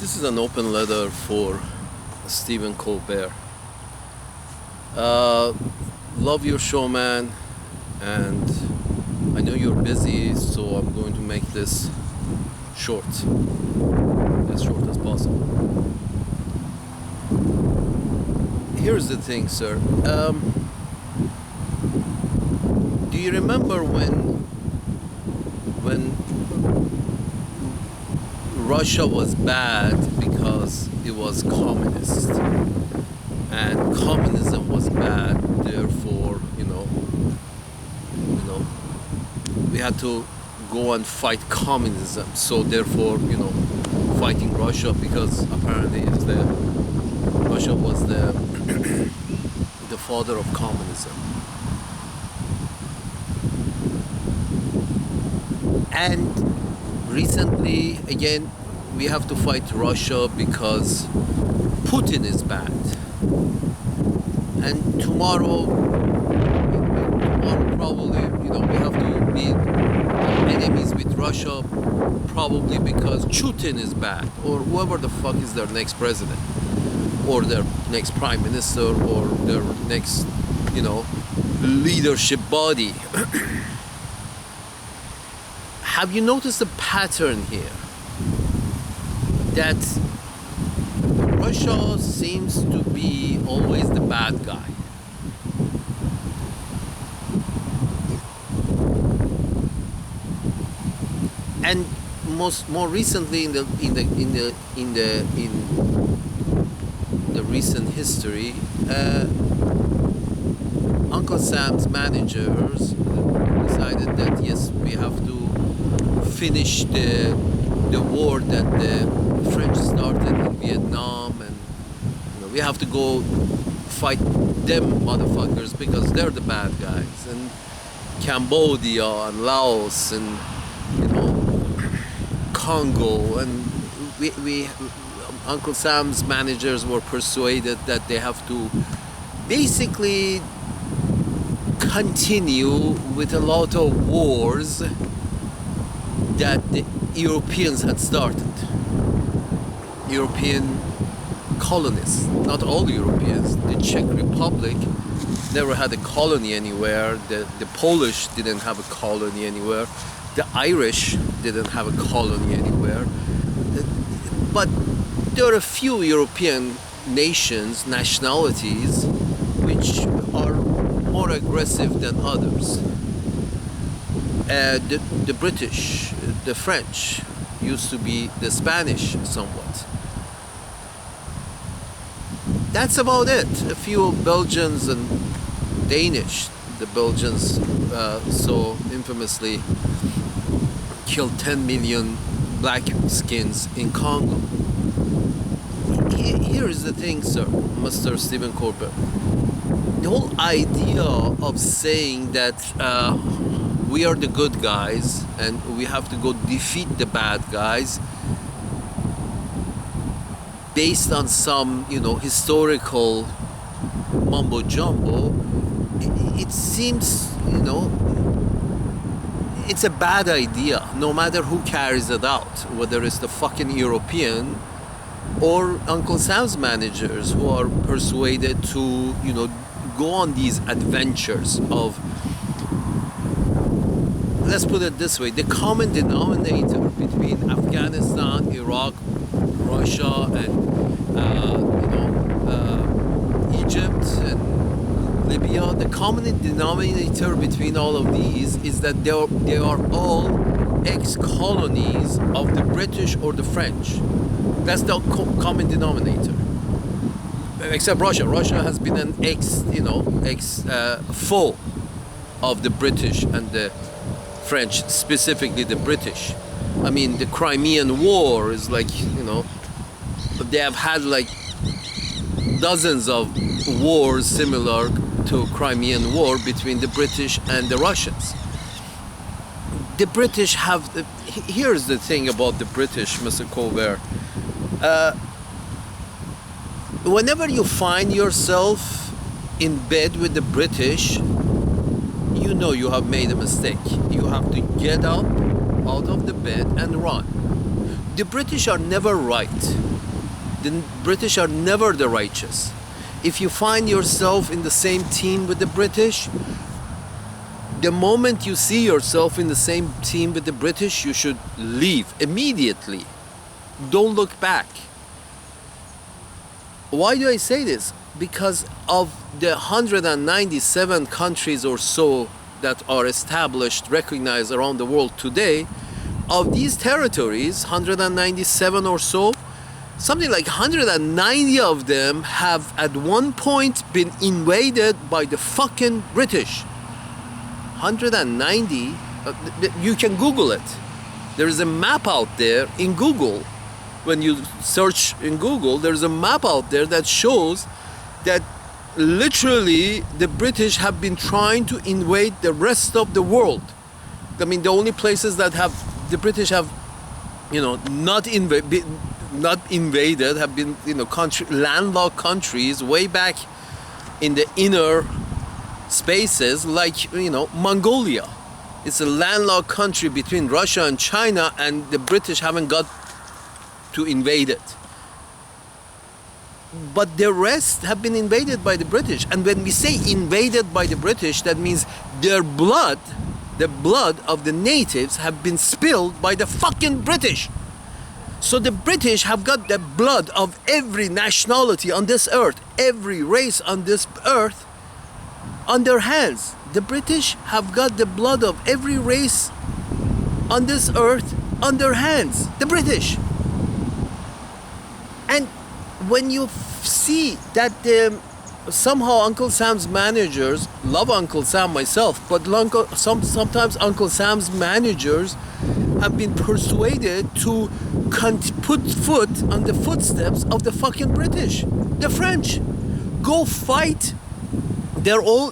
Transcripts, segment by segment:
This is an open letter for Stephen Colbert. Love your show, man, and I know you're busy, so I'm going to make this short, as short as possible. Here's the thing, sir. Do you remember when Russia was bad because it was communist, and communism was bad, therefore, we had to go and fight communism. So therefore, fighting Russia, because apparently Russia was the the father of communism. And recently, again, we have to fight Russia because Putin is bad. And tomorrow probably, we have to be enemies with Russia, probably because Putin is bad, or whoever the fuck is their next president, or their next prime minister, or their next, leadership body. Have you noticed a pattern here? That Russia seems to be always the bad guy. And more recently in the recent history, Uncle Sam's managers decided that yes, we have to finish the war that the French started in Vietnam, and we have to go fight them motherfuckers because they're the bad guys, and Cambodia and Laos and Congo, and we Uncle Sam's managers were persuaded that they have to basically continue with a lot of wars that the Europeans had started. European colonists, not all Europeans. The Czech Republic never had a colony anywhere. The Polish didn't have a colony anywhere. The Irish didn't have a colony anywhere. But there are a few European nations, nationalities, which are more aggressive than others. The British, the French, used to be the Spanish somewhat. That's about it. A few Belgians and Danish. The Belgians so infamously killed 10 million black skins in Congo. Here is the thing, sir, Mr. Stephen Colbert. The whole idea of saying that we are the good guys and we have to go defeat the bad guys based on some, historical mumbo jumbo, it seems, it's a bad idea, no matter who carries it out, whether it's the fucking European or Uncle Sam's managers who are persuaded to, go on these adventures of, let's put it this way, the common denominator between Afghanistan, Iraq, Russia, and Egypt and Libya, the common denominator between all of these is that they are all ex-colonies of the British or the French. That's the common denominator. Except Russia. Russia has been an foe of the British and the French, specifically the British. I mean, the Crimean War is like, they have had like dozens of wars similar to Crimean War between the British and the Russians. The British have, here's the thing about the British, Mr. Colbert. Whenever you find yourself in bed with the British, you have made a mistake. You have to get up out of the bed and run. The British are never right. The British are never the righteous. If you find yourself in the same team with the British, the moment you see yourself in the same team with the British, you should leave immediately. Don't look back. Why do I say this? Because of the 197 countries or so that are established, recognized around the world today, of these territories, 197 or so, something like 190 of them have at one point been invaded by the fucking British. 190, you can Google it. There is a map out there in Google. When you search in Google, there's a map out there that shows that literally the British have been trying to invade the rest of the world. I mean, the only places that have the British have, not invaded have been, landlocked countries way back in the inner spaces, like, Mongolia. It's a landlocked country between Russia and China, and the British haven't got to invade it. But the rest have been invaded by the British. And when we say invaded by the British, that means their blood, the blood of the natives, have been spilled by the fucking British. So the British have got the blood of every nationality on this earth, every race on this earth, on their hands. The British have got the blood of every race on this earth on their hands. The British. And when you see that somehow Uncle Sam's managers, love Uncle Sam myself, but sometimes Uncle Sam's managers have been persuaded to put foot on the footsteps of the fucking British, the French. Go fight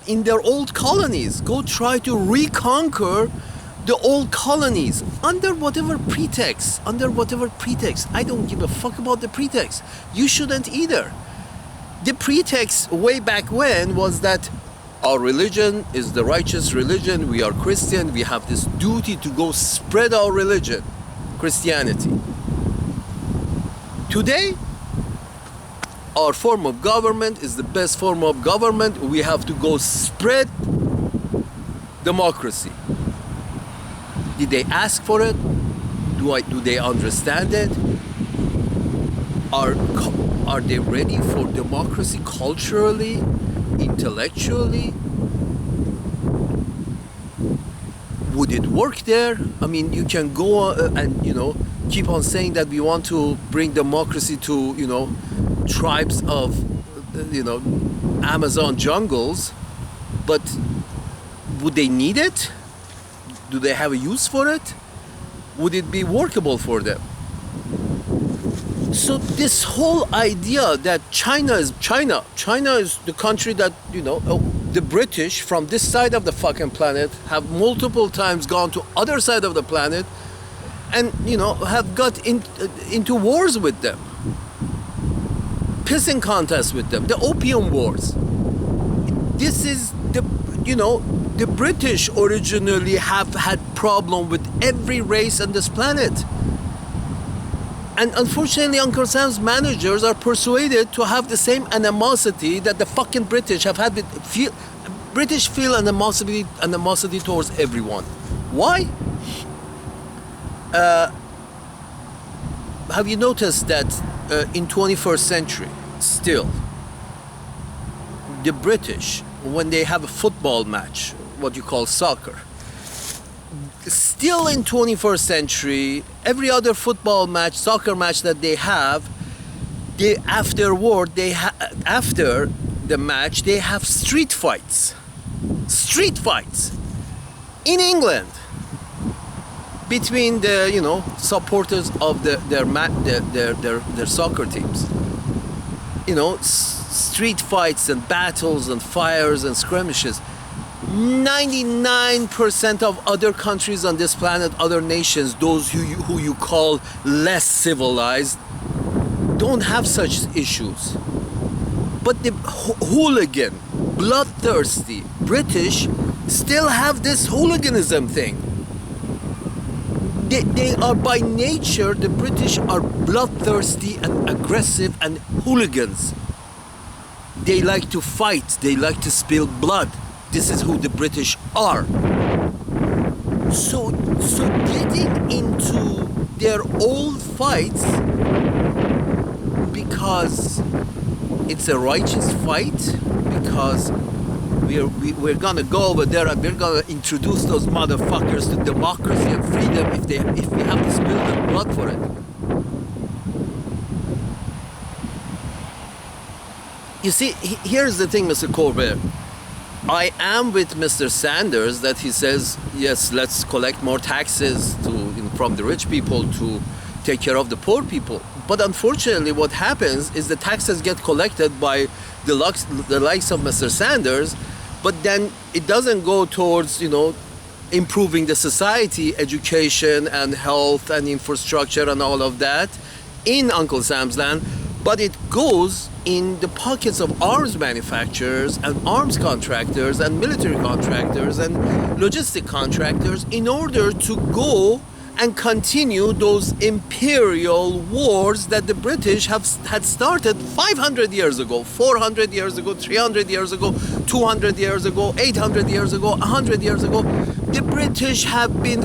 in their old colonies. Go try to reconquer the old colonies under whatever pretext. I don't give a fuck about the pretext. You shouldn't either. The pretext way back when was that our religion is the righteous religion. We are Christian. We have this duty to go spread our religion, Christianity. Today, our form of government is the best form of government. We have to go spread democracy. Did they ask for it? Do they understand it? Are they ready for democracy culturally, intellectually? Would it work there? I mean, you can go and keep on saying that we want to bring democracy to tribes of Amazon jungles, but would they need it? Do they have a use for it? Would it be workable for them? So this whole idea that China is the country that, the British from this side of the fucking planet have multiple times gone to other side of the planet and, have got into wars with them. Pissing contests with them, the Opium Wars. This is the British originally have had problem with every race on this planet. And unfortunately, Uncle Sam's managers are persuaded to have the same animosity that the fucking British have had British feel animosity towards everyone. Why? Have you noticed that in 21st century, still, the British, when they have a football match, what you call soccer, still in 21st century, every other football match, soccer match that they have, after the match, they have street fights in England between the supporters of their soccer teams. Street fights and battles and fires and skirmishes. 99% of other countries on this planet, other nations, those who you call less civilized, don't have such issues. But the hooligan, bloodthirsty British still have this hooliganism thing. They are by nature, the British are bloodthirsty and aggressive and hooligans. They like to fight, they like to spill blood. This is who the British are. So getting into their old fights because it's a righteous fight, because we're gonna go over there and we're gonna introduce those motherfuckers to democracy and freedom if we have to spill their blood for it. You see, here's the thing, Mr. Colbert. I am with Mr. Sanders that he says, yes, let's collect more taxes from the rich people to take care of the poor people. But unfortunately, what happens is the taxes get collected by the likes of Mr. Sanders, but then it doesn't go towards, improving the society, education and health and infrastructure and all of that in Uncle Sam's land, but it goes in the pockets of arms manufacturers and arms contractors and military contractors and logistic contractors in order to go and continue those imperial wars that the British had started 500 years ago, 400 years ago, 300 years ago, 200 years ago, 800 years ago, 100 years ago. The British have been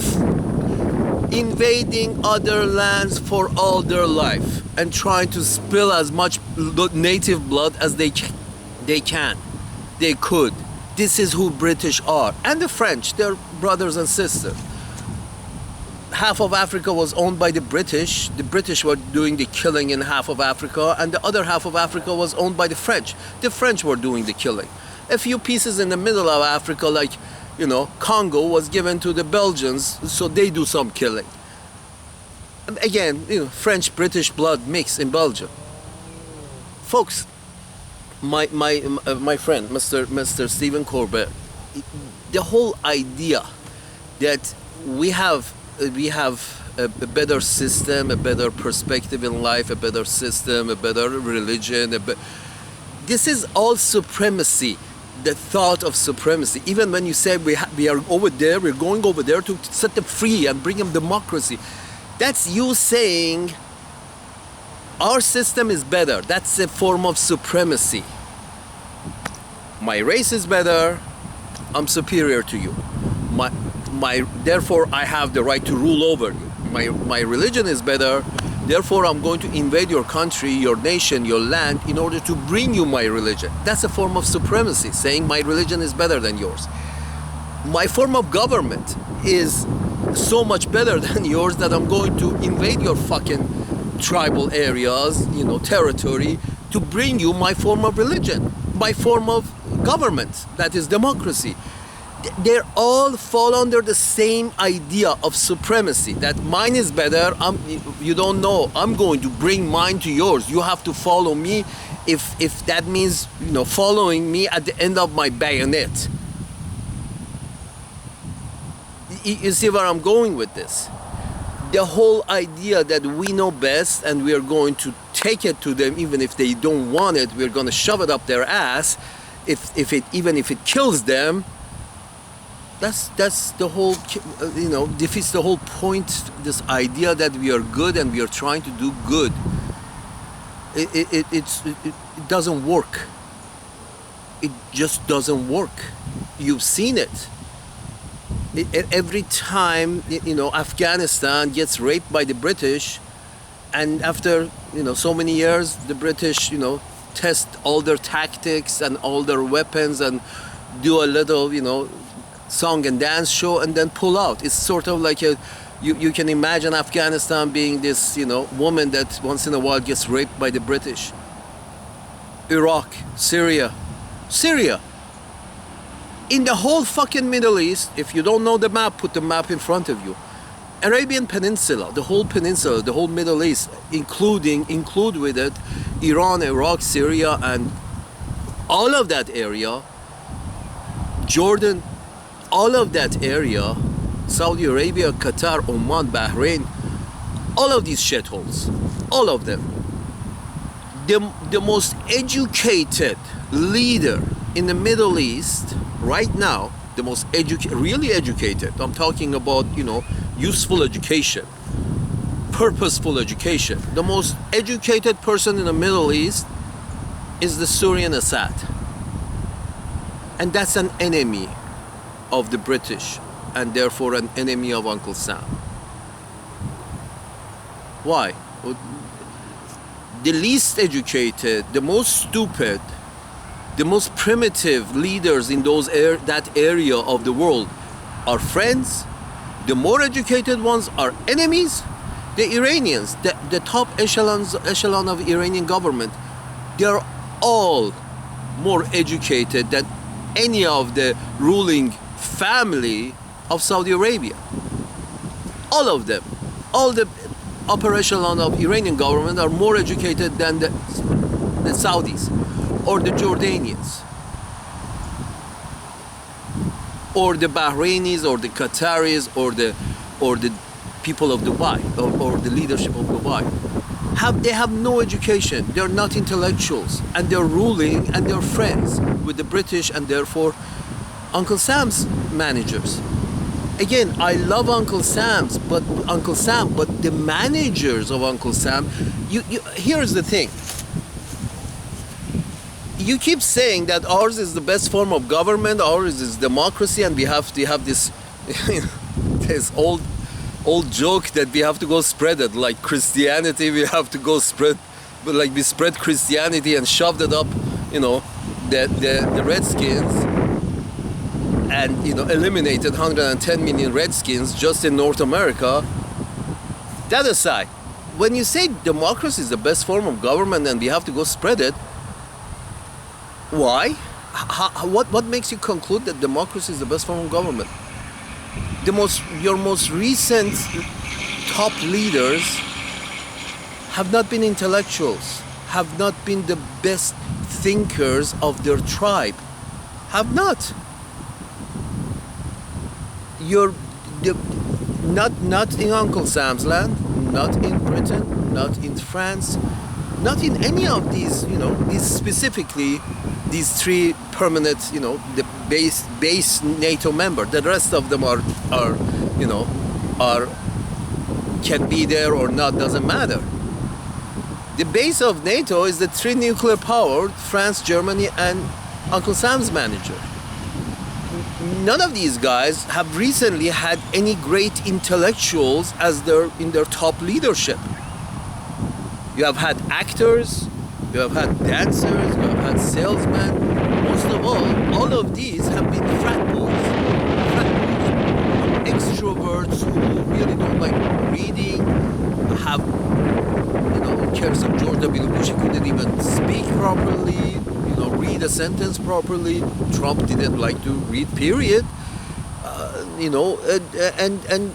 invading other lands for all their life and trying to spill as much native blood as they can. They could. This is who British are. And the French, they're brothers and sisters. Half of Africa was owned by the British. The British were doing the killing in half of Africa, and the other half of Africa was owned by the French. The French were doing the killing. A few pieces in the middle of Africa, like, Congo, was given to the Belgians, so they do some killing. And again, French-British blood mix in Belgium. Folks, my friend, Mr. Stephen Colbert, the whole idea that we have a better system, a better perspective in life, a better system, a better religion. This is all supremacy, the thought of supremacy. Even when you say we are over there, we're going over there to set them free and bring them democracy. That's you saying our system is better. That's a form of supremacy. My race is better, I'm superior to you. Therefore, I have the right to rule over you. My religion is better, therefore I'm going to invade your country, your nation, your land in order to bring you my religion. That's a form of supremacy, saying my religion is better than yours. My form of government is so much better than yours that I'm going to invade your fucking tribal areas, territory, to bring you my form of religion, my form of government, that is democracy. They all fall under the same idea of supremacy, that mine is better, you don't know, I'm going to bring mine to yours. You have to follow me if that means, following me at the end of my bayonet. You see where I'm going with this? The whole idea that we know best and we are going to take it to them even if they don't want it, we're going to shove it up their ass, even if it kills them. That's the whole, defeats the whole point, this idea that we are good and we are trying to do good. It doesn't work. It just doesn't work. You've seen it. Every time, Afghanistan gets raped by the British, and after, so many years, the British, test all their tactics and all their weapons and do a little, song and dance show and then pull out. It's sort of like you can imagine Afghanistan being this, woman that once in a while gets raped by the British. Iraq, Syria. In the whole fucking Middle East, if you don't know the map, put the map in front of you. Arabian Peninsula, the whole peninsula, the whole Middle East, include with it Iran, Iraq, Syria, and all of that area, Jordan, all of that area, Saudi Arabia, Qatar, Oman, Bahrain, all of these shitholes, all of them. The most educated leader in the Middle East right now the most really educated. I'm talking about, useful education, purposeful education. The most educated person in the Middle East is the Syrian Assad. And that's an enemy of the British, and therefore an enemy of Uncle Sam. Why? The least educated, the most stupid, the most primitive leaders in that area of the world are friends. The more educated ones are enemies. The Iranians, the top echelon of Iranian government, they're all more educated than any of the ruling family of Saudi Arabia. All of them, all the upper echelon of Iranian government are more educated than the Saudis or the Jordanians or the Bahrainis or the Qataris or the people of Dubai or the leadership of Dubai. They have no education. They're not intellectuals, and they're ruling and they're friends with the British and therefore Uncle Sam's managers. Again, I love Uncle Sam, but the managers of Uncle Sam, here's the thing. You keep saying that ours is the best form of government, ours is democracy, and we have to have this this old joke that we have to go spread it like Christianity. We have to go spread, but like we spread Christianity and shoved it up, the Redskins, and eliminated 110 million Redskins just in North America. That aside, when you say democracy is the best form of government and we have to go spread it, why? What makes you conclude that democracy is the best form of government? Your most recent top leaders have not been intellectuals, have not been the best thinkers of their tribe, have not. Not in Uncle Sam's land, not in Britain, not in France, not in any of these, these specifically, these three permanent, the base NATO member. The rest of them are can be there or not, doesn't matter. The base of NATO is the three nuclear powered France, Germany, and Uncle Sam's manager. None of these guys have recently had any great intellectuals as in their top leadership. You have had actors, you have had dancers, you have had salesmen. Most of all of these have been frat boys, extroverts who really don't like reading, have, in case of George W. Bush, he couldn't even speak properly, read a sentence properly. Trump didn't like to read, period. And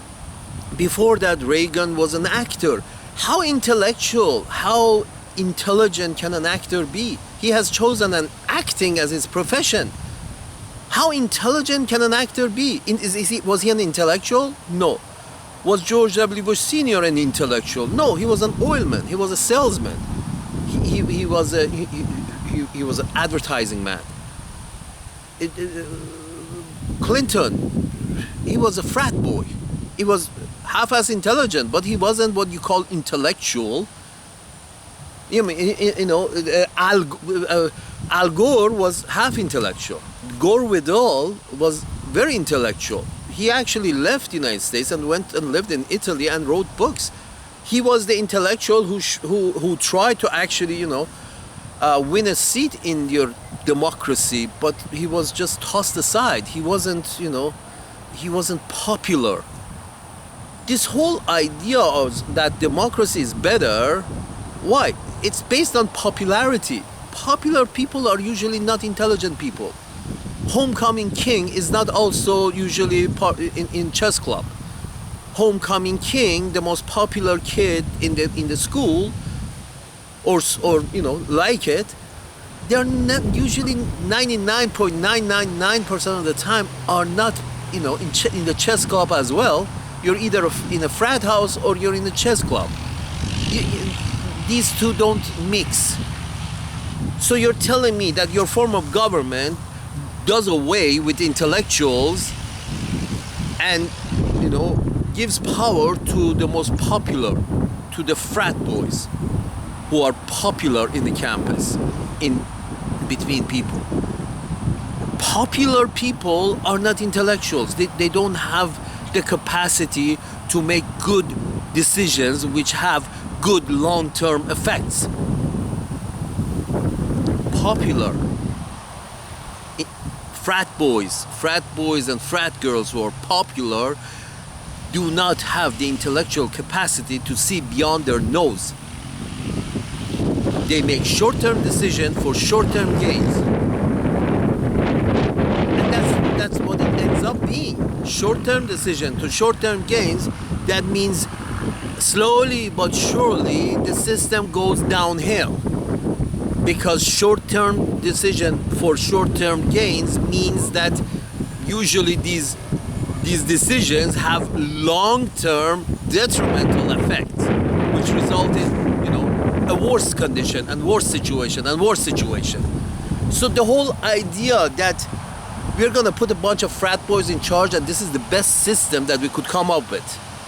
before that, Reagan was an actor. How intellectual, how intelligent can an actor be? He has chosen acting as his profession. How intelligent can an actor be? Was he an intellectual? No. Was George W. Bush Sr. an intellectual? No, he was an oilman. He was a salesman. He was an advertising man. Clinton, he was a frat boy. He was half as intelligent, but he wasn't what you call intellectual. Al Gore was half intellectual. Gore Vidal was very intellectual. He actually left the United States and went and lived in Italy and wrote books. He was the intellectual who tried to actually, win a seat in your democracy, but he was just tossed aside. He wasn't popular. This whole idea of that democracy is better, why? It's based on popularity. Popular people are usually not intelligent people. Homecoming king is not also usually in chess club. Homecoming king, the most popular kid in the school, or like it, they're not usually 99.999% of the time are not in the chess club as well. You're either in a frat house or you're in a chess club. These two don't mix. So you're telling me that your form of government does away with intellectuals and, gives power to the most popular, to the frat boys who are popular in the campus, in between people. Popular people are not intellectuals. They don't have the capacity to make good decisions which have good long-term effects. Popular frat boys and frat girls who are popular do not have the intellectual capacity to see beyond their nose. They make short-term decisions for short-term gains. And that's what it ends up being. Short-term decision to short-term gains. That means slowly but surely the system goes downhill. Because short-term decision for short-term gains means that usually these decisions have long-term detrimental effects, which result in, a worse condition and worse situation and worse situation. So the whole idea that we're gonna put a bunch of frat boys in charge and this is the best system that we could come up with.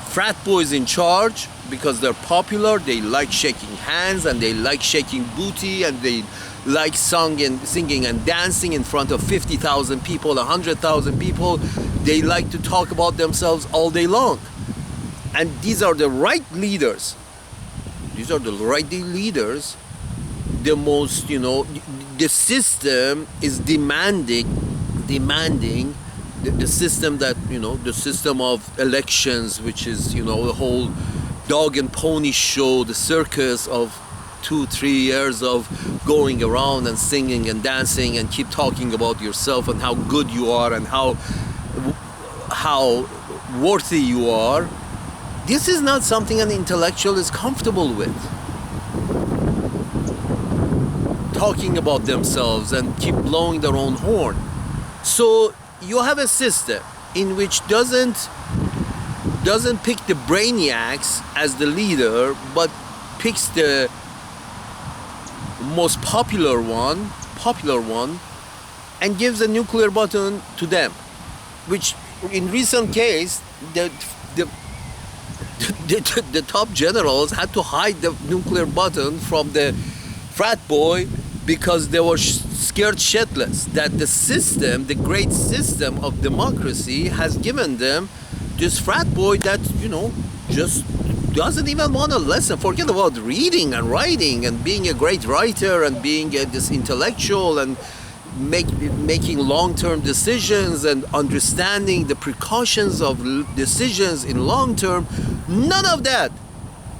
Frat boys in charge because they're popular, they like shaking hands and they like shaking booty and they like singing and dancing in front of 50,000 people, 100,000 people. They like to talk about themselves all day long. And these are the right leaders. These are the right leaders. The most, the system is demanding the system that, the system of elections, which is, the whole dog and pony show, the circus of 2-3 years of going around and singing and dancing and keep talking about yourself and how good you are and how worthy you are. This is not something an intellectual is comfortable with. Talking about themselves and keep blowing their own horn. So you have a system in which doesn't pick the brainiacs as the leader, but picks the most popular one, and gives a nuclear button to them, which in recent case the top generals had to hide the nuclear button from the frat boy because they were scared shitless that the system, the great system of democracy, has given them this frat boy that, just doesn't even want to listen. Forget about reading and writing and being a great writer and being this intellectual and making long-term decisions and understanding the precautions of decisions in long-term. None of that.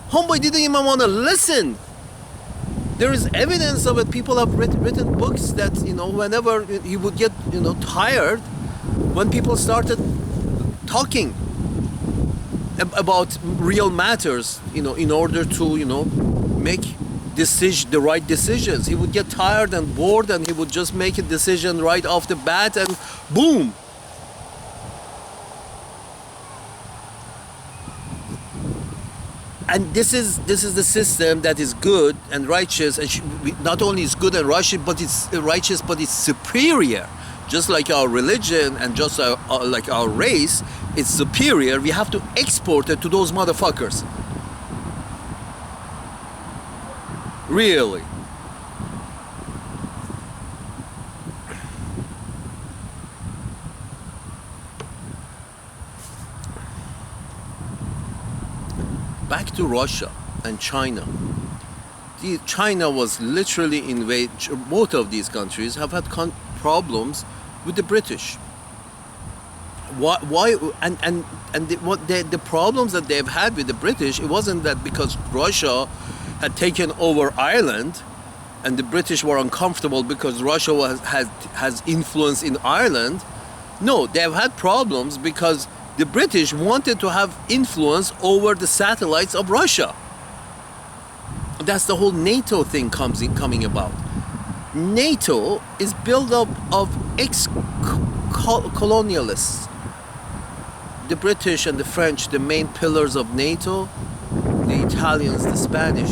Homeboy didn't even want to listen. There is evidence of it. People have written books that, whenever he would get, tired, when people started talking about real matters, in order to, make the right decisions. He would get tired and bored and he would just make a decision right off the bat and boom. And this is the system that is good and righteous, and not only is good and righteous, but it's superior. Just like our religion and just like our race, it's superior. We have to export it to those motherfuckers. Really. Back to Russia and China. China was literally invaded. Both of these countries have had problems with the British. Why? And the problems that they've had with the British, it wasn't that because Russia had taken over Ireland and the British were uncomfortable because Russia has influence in Ireland. No, they've had problems because the British wanted to have influence over the satellites of Russia. That's the whole NATO thing coming about. NATO is built up of ex-colonialists. The British and the French, the main pillars of NATO, the Italians, the Spanish.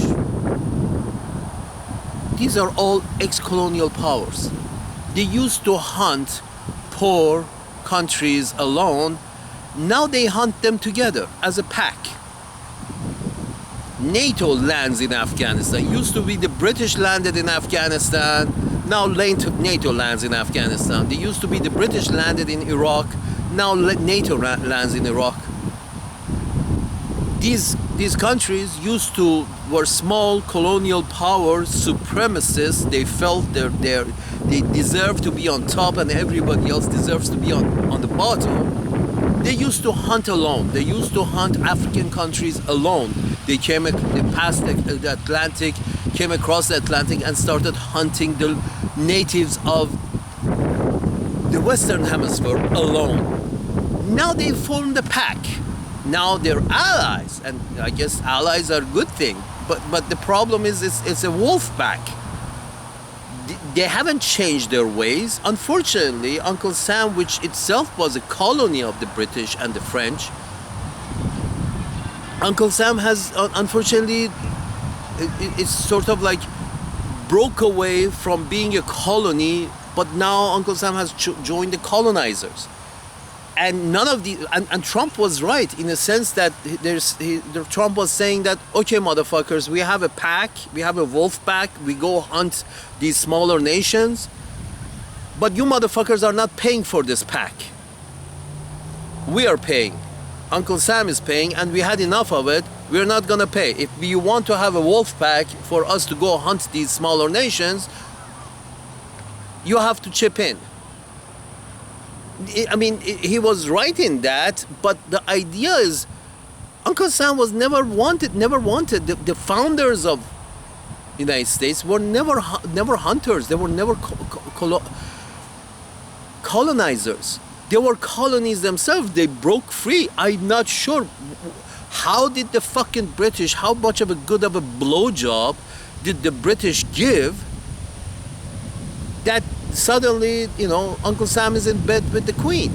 These are all ex-colonial powers. They used to hunt poor countries alone. Now they hunt them together as a pack. NATO lands in Afghanistan. Used to be the British landed in Afghanistan. Now NATO lands in Afghanistan. They used to be the British landed in Iraq. Now NATO lands in Iraq. These countries were small colonial powers, supremacists. They felt they deserve to be on top and everybody else deserves to be on the bottom. They used to hunt alone. They used to hunt African countries alone. They passed the Atlantic, came across the Atlantic and started hunting the natives of the Western Hemisphere alone. Now they formed a pack. Now they're allies, and I guess allies are a good thing. But the problem is it's a wolf pack. They haven't changed their ways. Unfortunately, Uncle Sam, which itself was a colony of the British and the French, Uncle Sam has, unfortunately, it's sort of like broke away from being a colony, but now Uncle Sam has joined the colonizers. And none of the, and Trump was right in the sense that Trump was saying that, okay, motherfuckers, we have a pack, we have a wolf pack, we go hunt these smaller nations, but you motherfuckers are not paying for this pack. We are paying. Uncle Sam is paying, and we had enough of it. We're not gonna pay. If you want to have a wolf pack for us to go hunt these smaller nations, you have to chip in. I mean, he was right in that, but the idea is, Uncle Sam was never wanted. The founders of the United States were never hunters. They were never colonizers. They were colonies themselves. They broke free. I'm not sure how did the fucking British, how much of a good of a blowjob did the British give that suddenly, Uncle Sam is in bed with the Queen.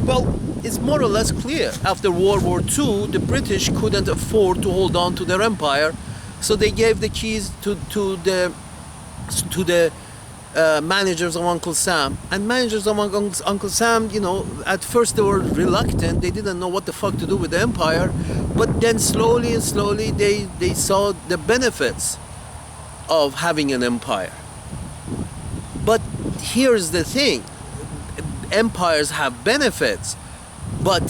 Well, it's more or less clear. After World War II, the British couldn't afford to hold on to their empire, so they gave the keys to the managers of Uncle Sam. And managers of Uncle Sam, at first they were reluctant. They didn't know what the fuck to do with the empire. But then slowly they saw the benefits of having an empire. But here's the thing. Empires have benefits, but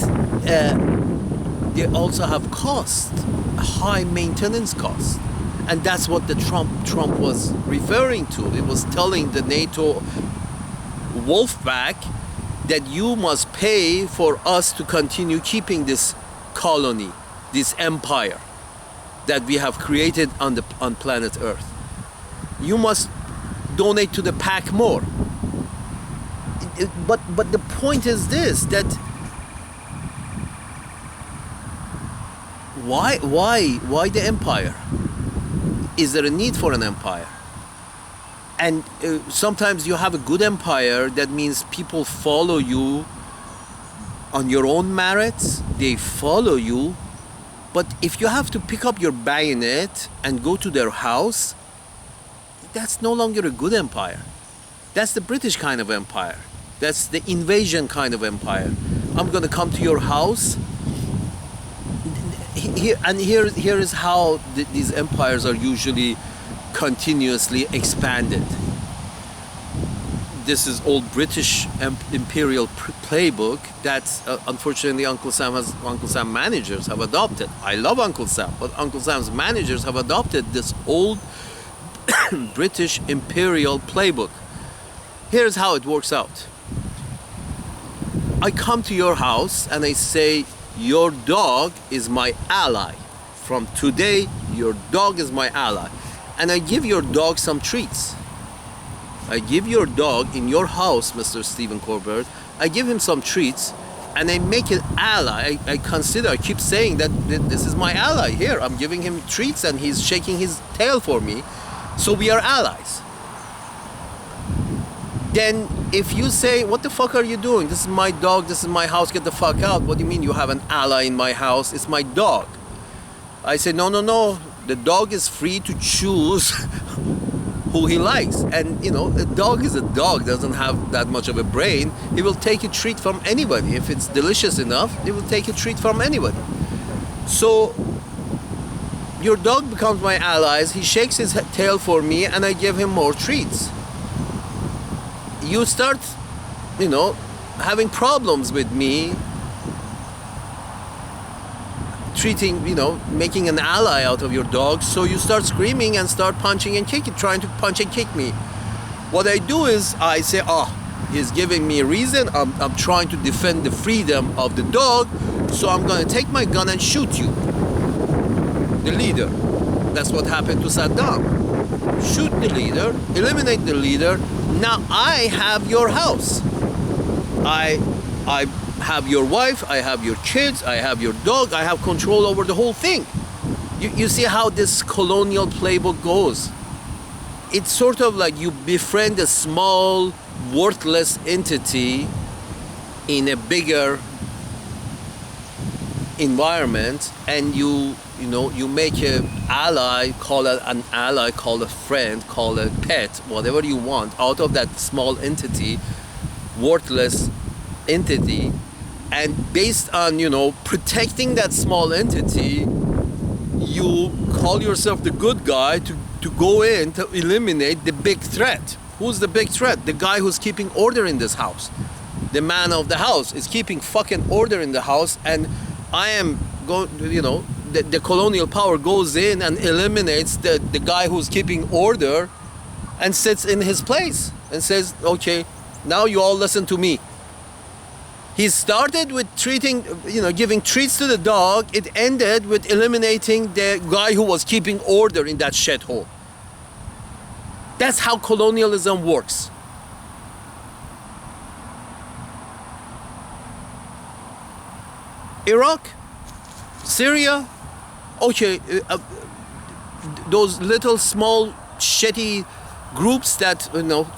they also have cost, a high maintenance cost. And that's what the Trump was referring to. It was telling the NATO wolf pack that you must pay for us to continue keeping this colony, this empire that we have created on planet Earth. You must donate to the pack more. But the point is this, that why the empire? Is there a need for an empire? And sometimes you have a good empire, that means people follow you on your own merits. They follow you. But if you have to pick up your bayonet and go to their house, that's no longer a good empire. That's the British kind of empire. That's the invasion kind of empire. I'm gonna come to your house. Here is how these empires are usually continuously expanded. This is old British imperial playbook that unfortunately Uncle Sam managers have adopted. I love Uncle Sam, but Uncle Sam's managers have adopted this old British imperial playbook. Here's how it works out. I come to your house and I say, your dog is my ally. From today, your dog is my ally. And I give your dog some treats. I give your dog in your house, Mr. Stephen Colbert, I give him some treats and I make it ally. I keep saying that this is my ally. Here, I'm giving him treats and he's shaking his tail for me. So we are allies. Then if you say, what the fuck are you doing? This is my dog, this is my house, get the fuck out. What do you mean you have an ally in my house? It's my dog. I say, no. The dog is free to choose who he likes. And a dog is a dog, doesn't have that much of a brain. He will take a treat from anybody. If it's delicious enough, he will take a treat from anybody. So your dog becomes my allies. He shakes his tail for me, and I give him more treats. You start, having problems with me treating, making an ally out of your dog. So you start screaming and start punching and kicking, trying to punch and kick me. What I do is I say, he's giving me a reason. I'm trying to defend the freedom of the dog. So I'm going to take my gun and shoot you, the leader. That's what happened to Saddam. Shoot the leader, eliminate the leader. Now I have your house. I have your wife, I have your kids, I have your dog, I have control over the whole thing. You see how this colonial playbook goes. It's sort of like you befriend a small, worthless entity in a bigger environment, and you make an ally, call it an ally, call a friend, call a pet, whatever you want, out of that small entity, worthless entity. And based on protecting that small entity, you call yourself the good guy to go in to eliminate the big threat. Who's the big threat? The guy who's keeping order in this house. The man of the house is keeping fucking order in the house, and I am going, the colonial power goes in and eliminates the guy who's keeping order and sits in his place and says, okay, now you all listen to me. He started with giving treats to the dog. It ended with eliminating the guy who was keeping order in that shithole. That's how colonialism works. Iraq, Syria, okay, those little small shitty groups that,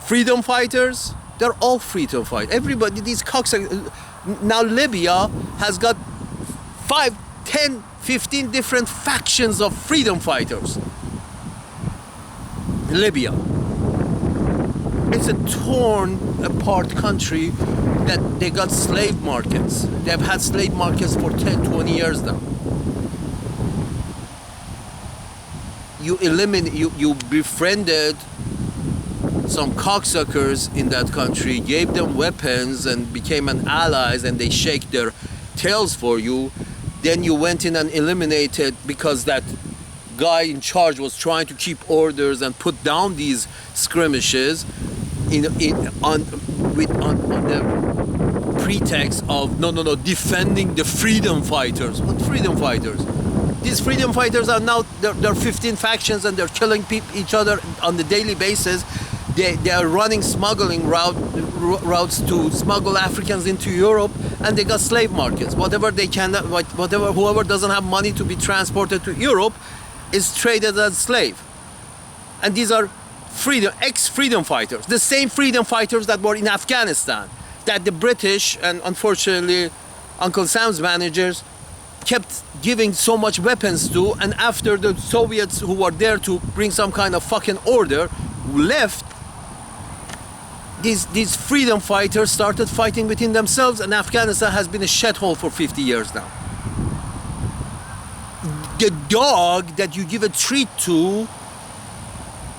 freedom fighters, they're all freedom fighters. Everybody, these cocksuckers. Now Libya has got 5, 10, 15 different factions of freedom fighters. Libya. It's a torn apart country that they got slave markets. They've had slave markets for 10, 20 years now. You befriended some cocksuckers in that country, gave them weapons and became an allies, and they shake their tails for you. Then you went in and eliminated, because that guy in charge was trying to keep orders and put down these skirmishes on the pretext of no defending the freedom fighters. What freedom fighters? These freedom fighters are now they're 15 factions, and they're killing each other on the daily basis. They are running smuggling routes to smuggle Africans into Europe, and they got slave markets. Whoever doesn't have money to be transported to Europe is traded as slave. And these are ex-freedom fighters, the same freedom fighters that were in Afghanistan, that the British and unfortunately Uncle Sam's managers kept giving so much weapons to, and after the Soviets, who were there to bring some kind of fucking order, left, these freedom fighters started fighting within themselves, and Afghanistan has been a shithole for 50 years now. The dog that you give a treat to,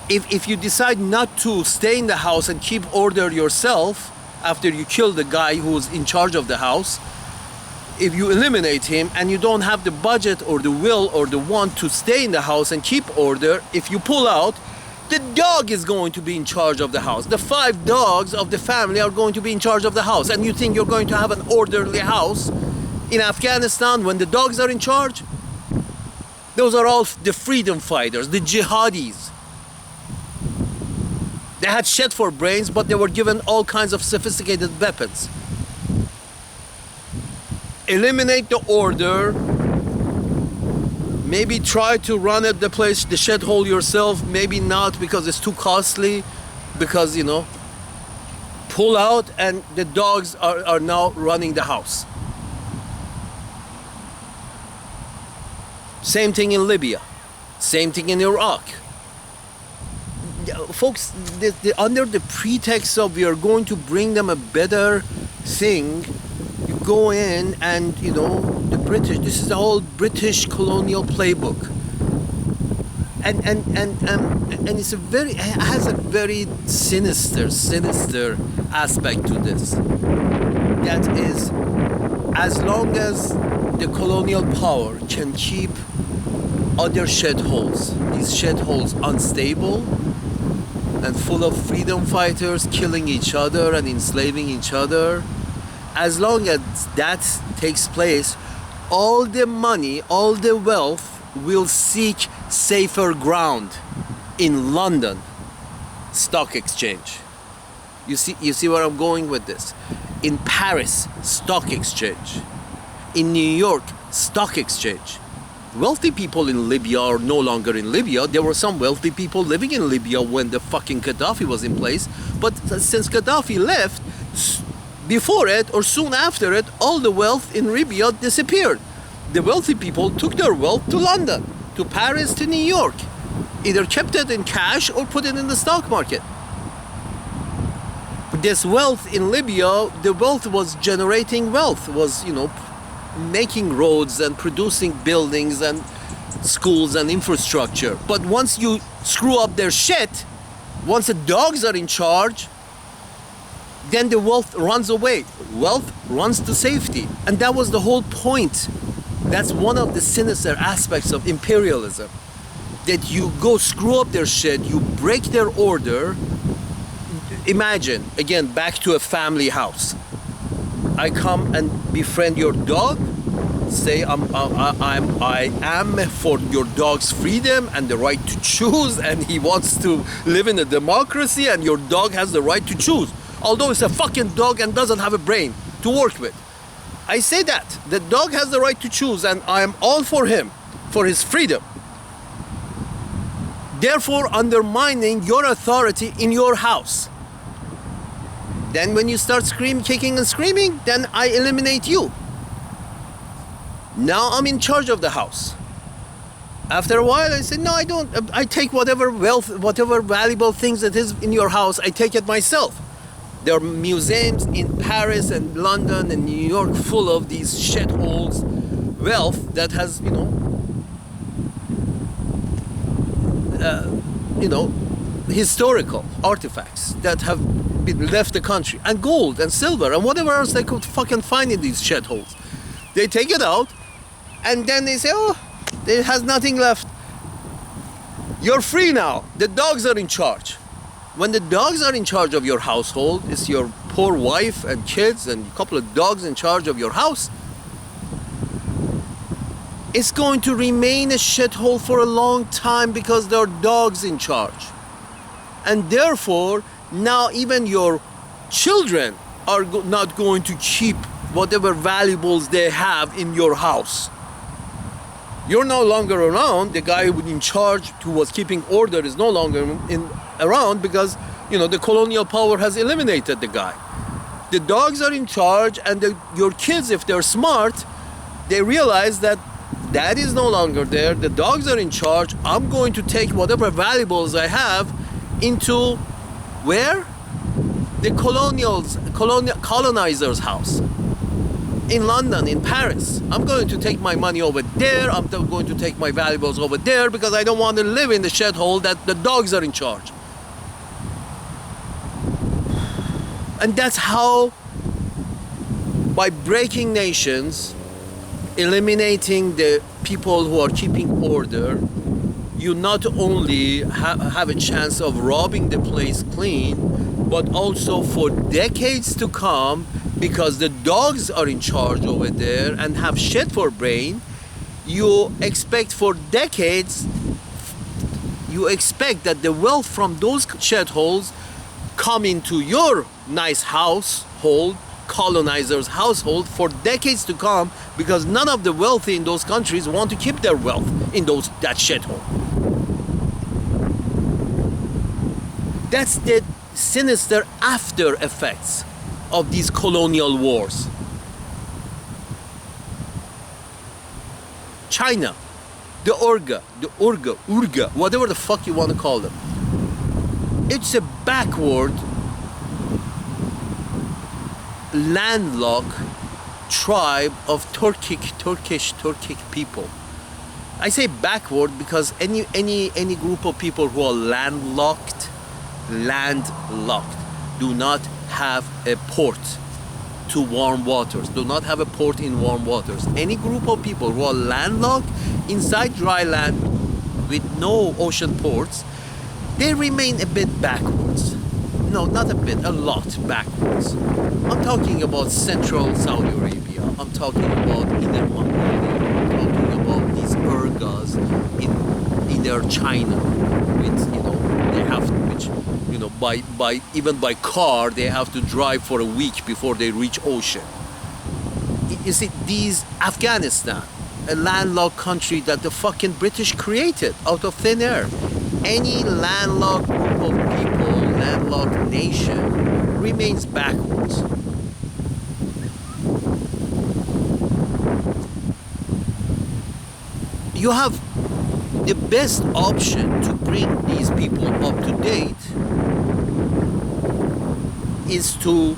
if you decide not to stay in the house and keep order yourself after you kill the guy who's in charge of the house, if you eliminate him and you don't have the budget or the will or the want to stay in the house and keep order, if you pull out, the dog is going to be in charge of the house. The 5 dogs of the family are going to be in charge of the house. And you think you're going to have an orderly house in Afghanistan when the dogs are in charge? Those are all the freedom fighters, the jihadis. They had shit for brains, but they were given all kinds of sophisticated weapons. Eliminate the order. Maybe try to run at the place, the shithole yourself. Maybe not, because it's too costly. Because, pull out, and the dogs are now running the house. Same thing in Libya. Same thing in Iraq. folks, under the pretext of we are going to bring them a better thing, you go in and, you know, the British, this is the whole British colonial playbook. And it's a very, it has a very sinister aspect to this. That is, as long as the colonial power can keep other shitholes, these shitholes unstable and full of freedom fighters killing each other and enslaving each other, as long as that takes place, all the money, all the wealth will seek safer ground in London Stock Exchange. You see where I'm going with this? In Paris, Stock Exchange. In New York, Stock Exchange. Wealthy people in Libya are no longer in Libya. There were some wealthy people living in Libya when the fucking Gaddafi was in place. But since Gaddafi left, before it or soon after it, all the wealth in Libya disappeared. The wealthy people took their wealth to London, to Paris, to New York. Either kept it in cash or put it in the stock market. This wealth in Libya, the wealth was generating wealth, was, you know, making roads and producing buildings and schools and infrastructure. But once you screw up their shit, once the dogs are in charge, then the wealth runs away. Wealth runs to safety. And that was the whole point. That's one of the sinister aspects of imperialism. That you go screw up their shit, you break their order. Imagine, again, back to a family house. I come and befriend your dog, say I am for your dog's freedom and the right to choose, and he wants to live in a democracy, and your dog has the right to choose. Although it's a fucking dog and doesn't have a brain to work with. I say that. The dog has the right to choose, and I am all for him, for his freedom. Therefore, undermining your authority in your house. Then when you start kicking and screaming, then I eliminate you. Now I'm in charge of the house. After a while, I say, no, I don't. I take whatever wealth, whatever valuable things that is in your house, I take it myself. There are museums in Paris and London and New York full of these shitholes, wealth that has, historical artifacts that have been left the country, and gold and silver and whatever else they could fucking find in these shitholes. They take it out, and then they say, oh, it has nothing left. You're free now. The dogs are in charge. When the dogs are in charge of your household, it's your poor wife and kids and a couple of dogs in charge of your house, it's going to remain a shithole for a long time because there are dogs in charge. And therefore, now even your children are not going to keep whatever valuables they have in your house. You're no longer around. The guy in charge who was keeping order is no longer around because, the colonial power has eliminated the guy. The dogs are in charge, and your kids, if they're smart, they realize that Dad is no longer there. The dogs are in charge. I'm going to take whatever valuables I have into where? The colonizer's house. In London, in Paris. I'm going to take my money over there. I'm going to take my valuables over there because I don't want to live in the shithole that the dogs are in charge. And that's how, by breaking nations, eliminating the people who are keeping order, you not only have a chance of robbing the place clean, but also for decades to come, because the dogs are in charge over there and have shit for brain, you expect for decades, you expect that the wealth from those shitholes come into your nice household, colonizer's household, for decades to come, because none of the wealthy in those countries want to keep their wealth in that shithole. That's the sinister after effects of these colonial wars. China, the Urga, whatever the fuck you want to call them. It's a backward, landlocked tribe of Turkish people. I say backward because any group of people who are landlocked, do not have a port to warm waters, do not have a port in warm waters. Any group of people who are landlocked inside dry land with no ocean ports, they remain a bit backwards. No, not a bit, a lot backwards. I'm talking about central Saudi Arabia. I'm talking about inner Mongolia. I'm talking about these urgas in inner China, with they have which by even by car they have to drive for a week before they reach ocean. You see, these Afghanistan, a landlocked country that the fucking British created out of thin air. Any landlocked group of people, landlocked nation, remains backwards. You have the best option to bring these people up to date is to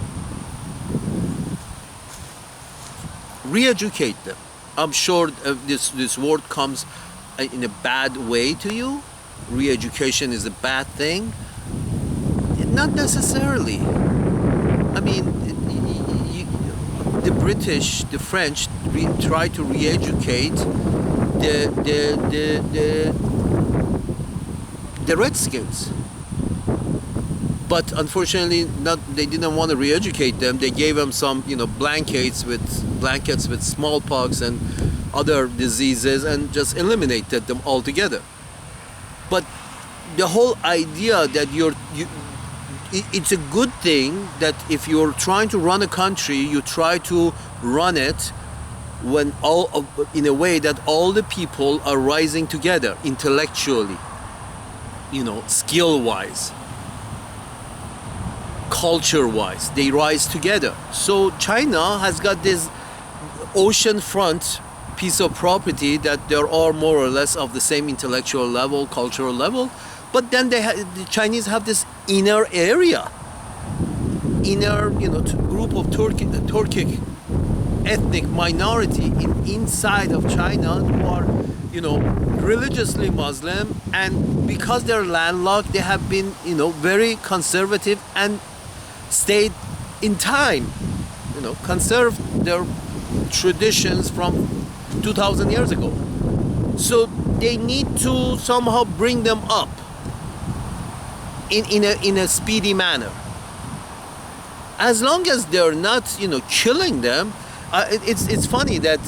re-educate them. I'm sure this word comes in a bad way to you. Re-education is a bad thing. Not necessarily. I mean, the British, the French try to re-educate the Redskins. But unfortunately, they didn't want to re-educate them. They gave them some, blankets with smallpox and other diseases, and just eliminated them altogether. But the whole idea that it's a good thing that if you're trying to run a country, you try to run it in a way that all the people are rising together intellectually, skill-wise, culture-wise. They rise together. So China has got this oceanfront piece of property that there are more or less of the same intellectual level, cultural level, but then the Chinese have this inner area, group of Turkic ethnic minority inside of China who are, religiously Muslim, and because they're landlocked, they have been, very conservative and stayed in time, conserved their traditions from 2,000 years ago. So they need to somehow bring them up in a speedy manner. As long as they're not, killing them. It's funny that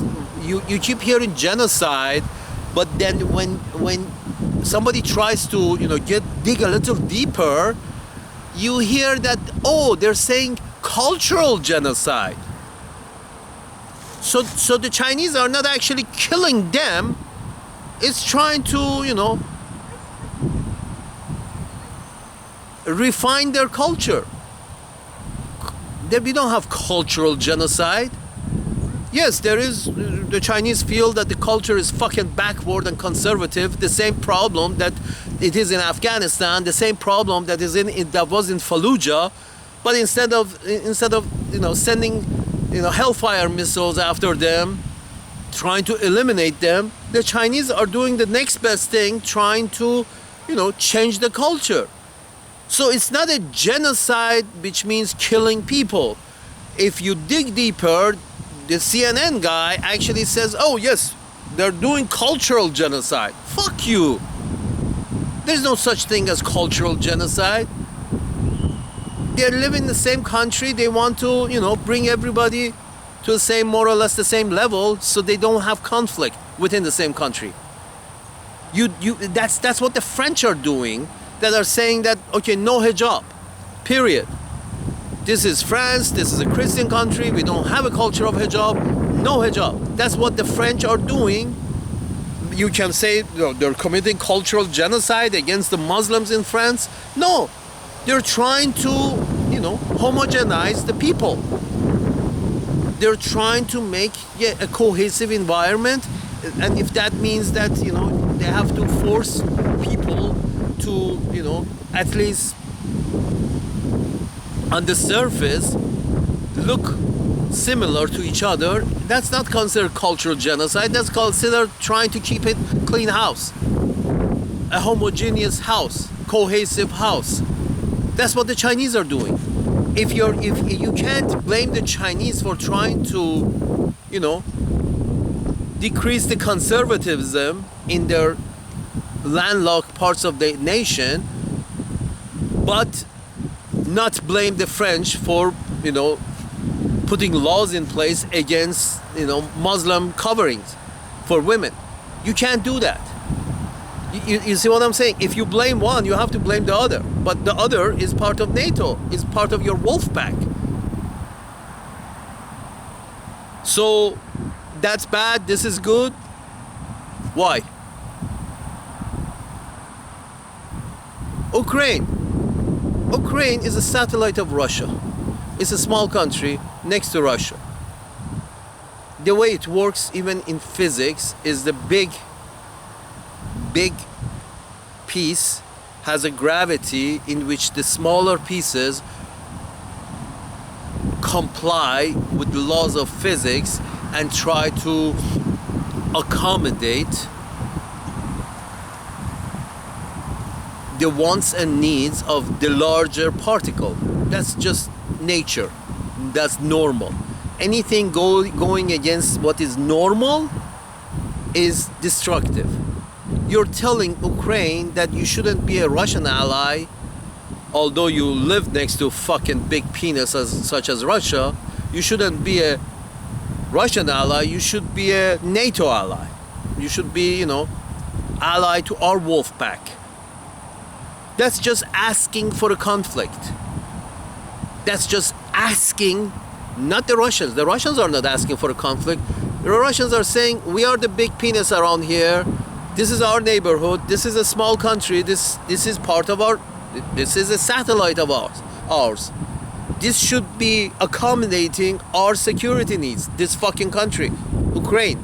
you keep hearing genocide, but then when somebody tries to dig a little deeper, you hear that they're saying cultural genocide. So the Chinese are not actually killing them. It's trying to refine their culture. We don't have cultural genocide. Yes, there is. The Chinese feel that the culture is fucking backward and conservative. The same problem that it is in Afghanistan. The same problem that was in Fallujah. But instead of sending hellfire missiles after them, trying to eliminate them, the Chinese are doing the next best thing, trying to change the culture. So it's not a genocide, which means killing people. If you dig deeper, the CNN guy actually says, oh yes, they're doing cultural genocide. Fuck you. There's no such thing as cultural genocide. They live in the same country. They want to, bring everybody to the same, more or less the same level, so they don't have conflict within the same country. That's what the French are doing, that are saying that, okay, no hijab, period. This is France, this is a Christian country, we don't have a culture of hijab, no hijab. That's what the French are doing. You can say they're committing cultural genocide against the Muslims in France. No, they're trying to, homogenize the people. They're trying to make a cohesive environment, and if that means that, they have to force people to, at least on the surface look similar to each other, that's not considered cultural genocide. That's considered trying to keep it clean house, a homogeneous house, cohesive house. That's what the Chinese are doing. If you can't blame the Chinese for trying to, decrease the conservatism in their landlocked parts of the nation, but not blame the French for, putting laws in place against, Muslim coverings for women. You can't do that. You see what I'm saying? If you blame one, you have to blame the other. But the other is part of NATO, is part of your wolf pack. So that's bad, this is good. Why? Ukraine is a satellite of Russia. It's a small country next to Russia. The way it works, even in physics, is the big piece has a gravity in which the smaller pieces comply with the laws of physics and try to accommodate the wants and needs of the larger particle. That's just nature. That's normal. Anything going against what is normal is destructive. You're telling Ukraine that you shouldn't be a Russian ally, although you live next to fucking big penises such as Russia. You shouldn't be a Russian ally, you should be a NATO ally. You should be, ally to our wolf pack. That's just asking for a conflict. That's just asking, not the Russians. The Russians are not asking for a conflict. The Russians are saying, we are the big penis around here. This is our neighborhood. This is a small country. This is part of this is a satellite of ours. This should be accommodating our security needs. This fucking country, Ukraine,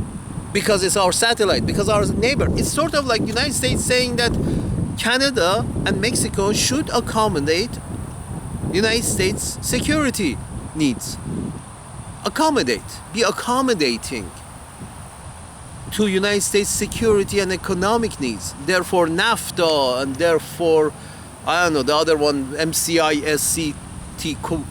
because it's our satellite, because our neighbor. It's sort of like United States saying that Canada and Mexico should accommodate United States security needs. Be accommodating to United States security and economic needs. Therefore, NAFTA, and therefore, I don't know, the other one, MCISCTGQ.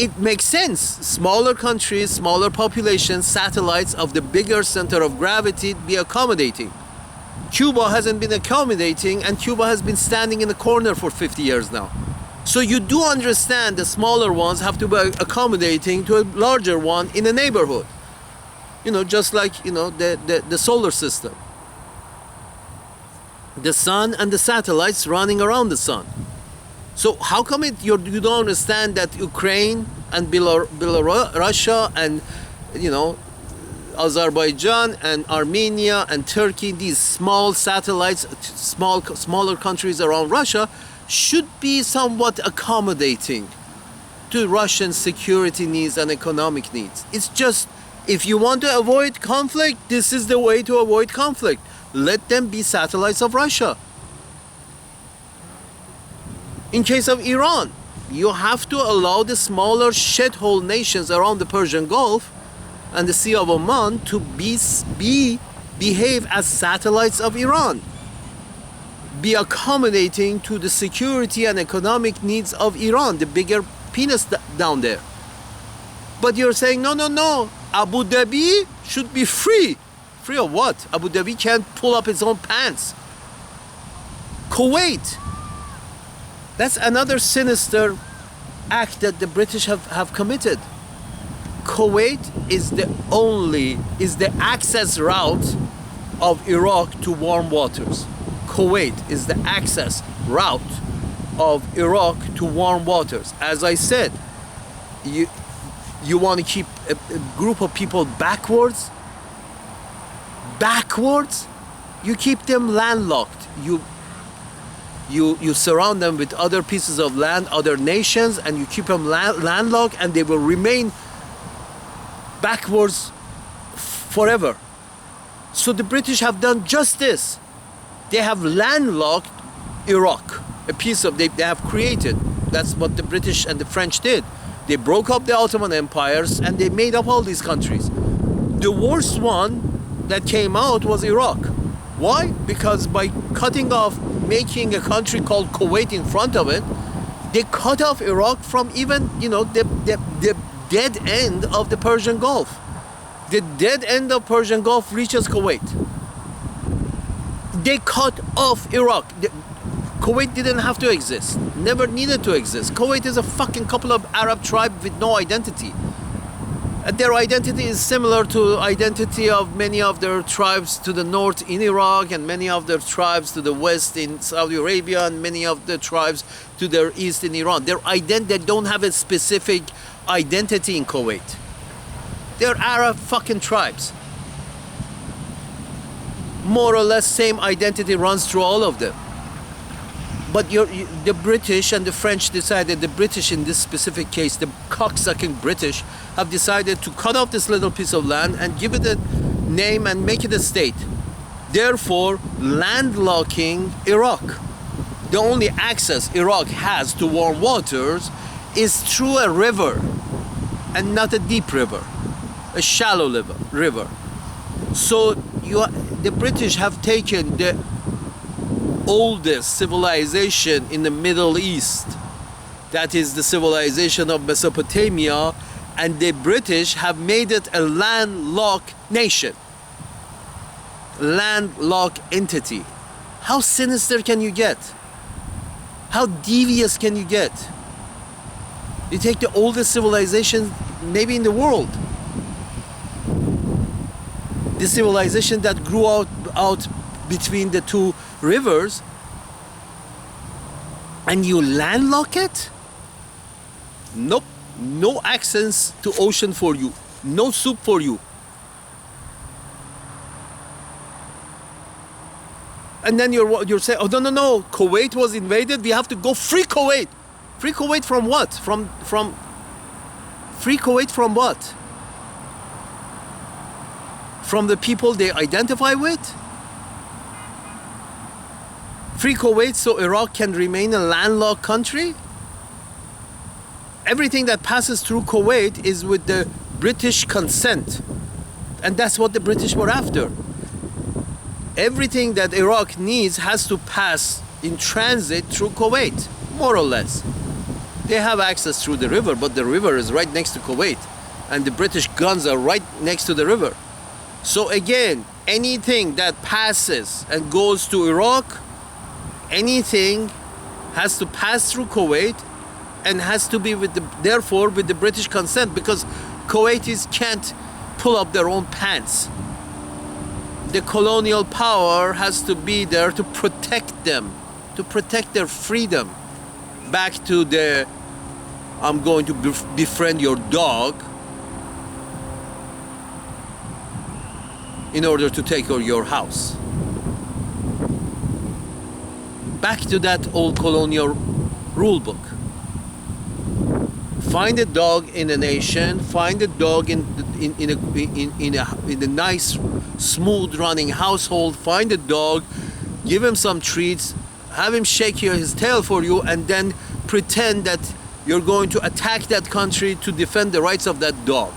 It makes sense. Smaller countries, smaller populations, satellites of the bigger center of gravity be accommodating. Cuba hasn't been accommodating, and Cuba has been standing in the corner for 50 years now. So you do understand the smaller ones have to be accommodating to a larger one in a neighborhood. Just like, the solar system. The sun and the satellites running around the sun. So how come you don't understand that Ukraine and Russia and, Azerbaijan and Armenia and Turkey, these small satellites, smaller countries around Russia, should be somewhat accommodating to Russian security needs and economic needs. It's just, if you want to avoid conflict, this is the way to avoid conflict. Let them be satellites of Russia. In case of Iran, you have to allow the smaller shithole nations around the Persian Gulf and the Sea of Oman to behave as satellites of Iran. Be accommodating to the security and economic needs of Iran, the bigger penis down there. But you're saying, no, Abu Dhabi should be free. Free of what? Abu Dhabi can't pull up its own pants. Kuwait. That's another sinister act that the British have committed. Kuwait is the access route of Iraq to warm waters. Kuwait is the access route of Iraq to warm waters. As I said, you want to keep a group of people backwards? You keep them landlocked. You surround them with other pieces of land, other nations, and you keep them landlocked, and they will remain backwards forever. So the British have done just this. They have landlocked Iraq. A piece of they have created. That's what the British and the French did. They broke up the Ottoman empires and they made up all these countries. The worst one that came out was Iraq. Why? Because by cutting off, making a country called Kuwait in front of it, they cut off Iraq from even, the dead end of the Persian Gulf. The dead end of Persian Gulf reaches Kuwait. They cut off Iraq. Kuwait didn't have to exist. Never needed to exist. Kuwait is a fucking couple of Arab tribes with no identity. And their identity is similar to identity of many of their tribes to the north in Iraq, and many of their tribes to the west in Saudi Arabia, and many of the tribes to their east in Iran. They don't have a specific identity in Kuwait. They're Arab fucking tribes. More or less same identity runs through all of them. But the British and the French decided, the British in this specific case, the cocksucking British, have decided to cut off this little piece of land and give it a name and make it a state. Therefore, landlocking Iraq. The only access Iraq has to warm waters is through a river, and not a deep river, a shallow river. So the British have taken the oldest civilization in the Middle East, that is the civilization of Mesopotamia, and the British have made it a landlocked nation, landlocked entity. How sinister can you get? How devious can you get? You take the oldest civilization maybe in the world, the civilization that grew out between the two rivers, and you landlock it? Nope. No access to ocean for you. No soup for you. And then you're saying, oh no, Kuwait was invaded. We have to go free Kuwait. Free Kuwait from what? From free Kuwait from what? From the people they identify with? Free Kuwait so Iraq can remain a landlocked country? Everything that passes through Kuwait is with the British consent. And that's what the British were after. Everything that Iraq needs has to pass in transit through Kuwait, more or less. They have access through the river, but the river is right next to Kuwait. And the British guns are right next to the river. So again, anything that passes and goes to Iraq, anything has to pass through Kuwait and has to be therefore with the British consent, because Kuwaitis can't pull up their own pants. The colonial power has to be there to protect them, to protect their freedom. Back to the, I'm going to befriend your dog in order to take over your house. Back to that old colonial rule book. Find a dog in a nation. Find a dog in a nice, smooth running household. Find a dog, give him some treats, have him shake his tail for you, and then pretend that you're going to attack that country to defend the rights of that dog.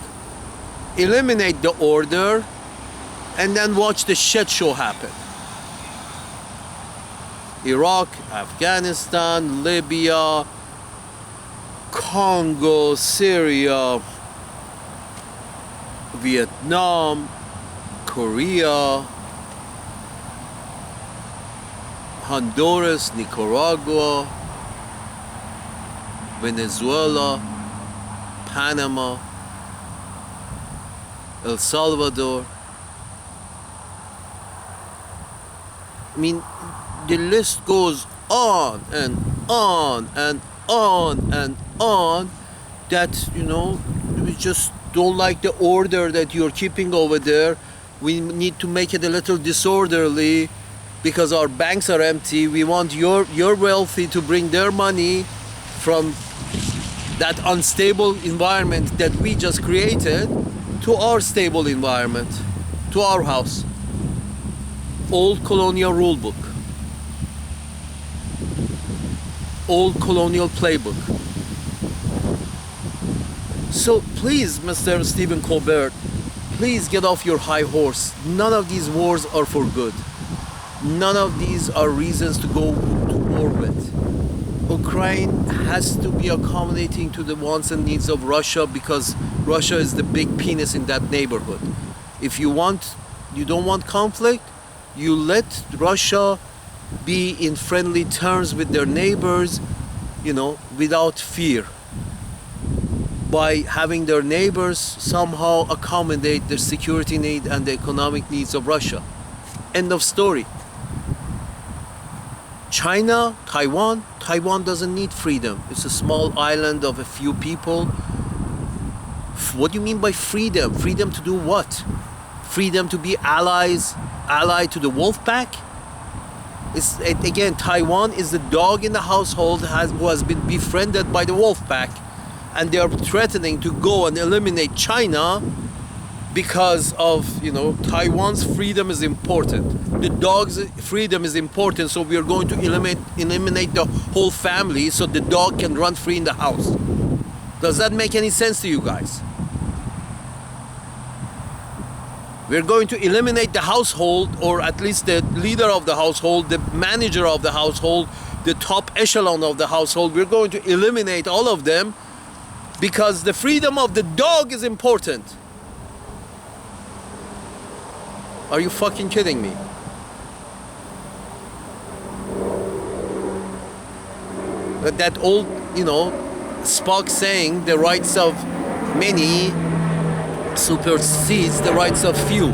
Eliminate the order, and then watch the shit show happen. Iraq, Afghanistan, Libya, Congo, Syria, Vietnam, Korea, Honduras, Nicaragua, Venezuela, Panama, El Salvador. I mean, the list goes on and on and on and on, that, we just don't like the order that you're keeping over there. We need to make it a little disorderly because our banks are empty. We want your wealthy to bring their money from that unstable environment that we just created to our stable environment, to our house. Old Colonial Rule Book. Old Colonial Play Book. So please, Mr. Stephen Colbert, please get off your high horse. None of these wars are for good. None of these are reasons to go to war with. Ukraine has to be accommodating to the wants and needs of Russia because Russia is the big penis in that neighborhood. If you don't want conflict, you let Russia be in friendly terms with their neighbors, without fear. By having their neighbors somehow accommodate the security need and the economic needs of Russia. End of story. China, Taiwan doesn't need freedom. It's a small island of a few people. What do you mean by freedom? Freedom to do what? Freedom to be ally to the wolf pack? Again, Taiwan is the dog in the household who has been befriended by the wolf pack, and they are threatening to go and eliminate China because of, Taiwan's freedom is important. The dog's freedom is important, so we are going to eliminate the whole family so the dog can run free in the house. Does that make any sense to you guys? We're going to eliminate the household, or at least the leader of the household, the manager of the household, the top echelon of the household. We're going to eliminate all of them because the freedom of the dog is important. Are you fucking kidding me? That old, Spock saying the rights of many supersedes the rights of few,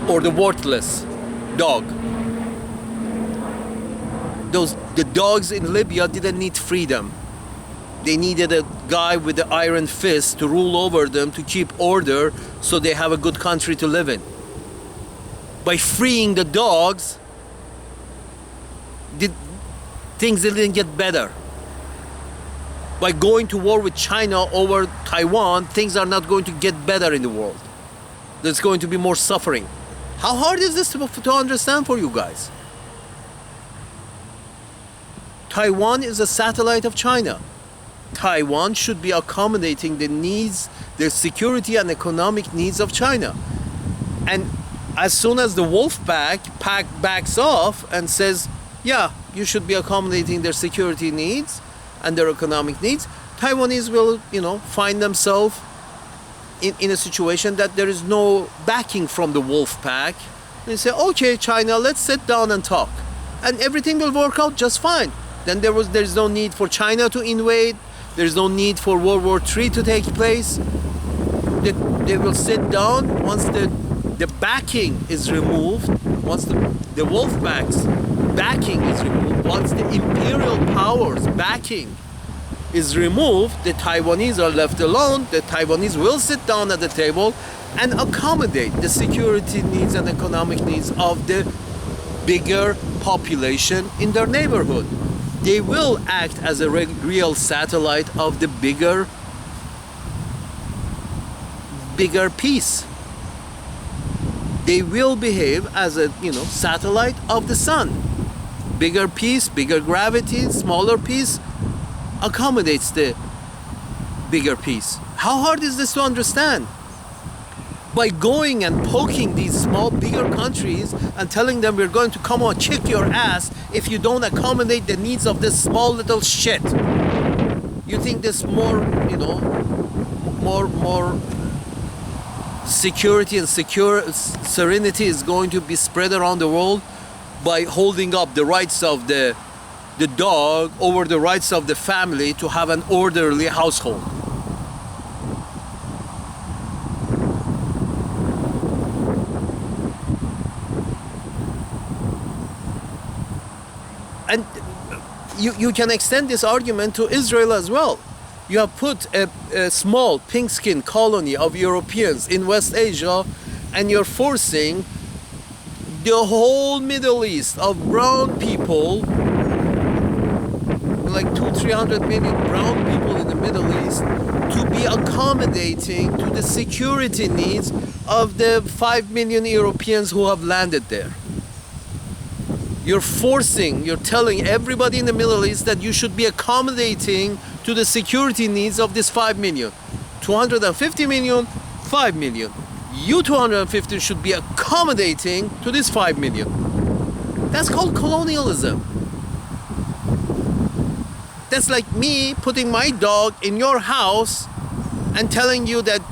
or the worthless dog. The dogs in Libya didn't need freedom. They needed a guy with the iron fist to rule over them, to keep order, so they have a good country to live in. By freeing the dogs, things didn't get better. By going to war with China over Taiwan, things are not going to get better in the world. There's going to be more suffering. How hard is this to understand for you guys? Taiwan is a satellite of China. Taiwan should be accommodating the needs, the security and economic needs of China. And as soon as the wolf pack backs off and says, yeah, you should be accommodating their security needs and their economic needs, Taiwanese will, find themselves in a situation that there is no backing from the wolf pack. They say, okay, China, let's sit down and talk. And everything will work out just fine. Then there's no need for China to invade. There's no need for World War III to take place. They will sit down once the backing is removed, once the wolf pack's backing is removed, once the imperial powers backing is removed, the Taiwanese are left alone. The Taiwanese will sit down at the table and accommodate the security needs and economic needs of the bigger population in their neighborhood. They will act as a real satellite of the bigger piece. They will behave as a satellite of the sun. Bigger piece, bigger gravity, smaller piece accommodates the bigger piece. How hard is this to understand? By going and poking these bigger countries and telling them we're going to come and kick your ass if you don't accommodate the needs of this small little shit. You think this more security and serenity is going to be spread around the world by holding up the rights of the dog over the rights of the family to have an orderly household? And you can extend this argument to Israel as well. You have put a small pink-skinned colony of Europeans in West Asia, and you're forcing the whole Middle East of brown people, like 200-300 million brown people in the Middle East, to be accommodating to the security needs of the 5 million Europeans who have landed there. You're telling everybody in the Middle East that you should be accommodating to the security needs of this 5 million. 250 million, 5 million. You 250 should be accommodating to this 5 million. That's called colonialism. That's like me putting my dog in your house and telling you that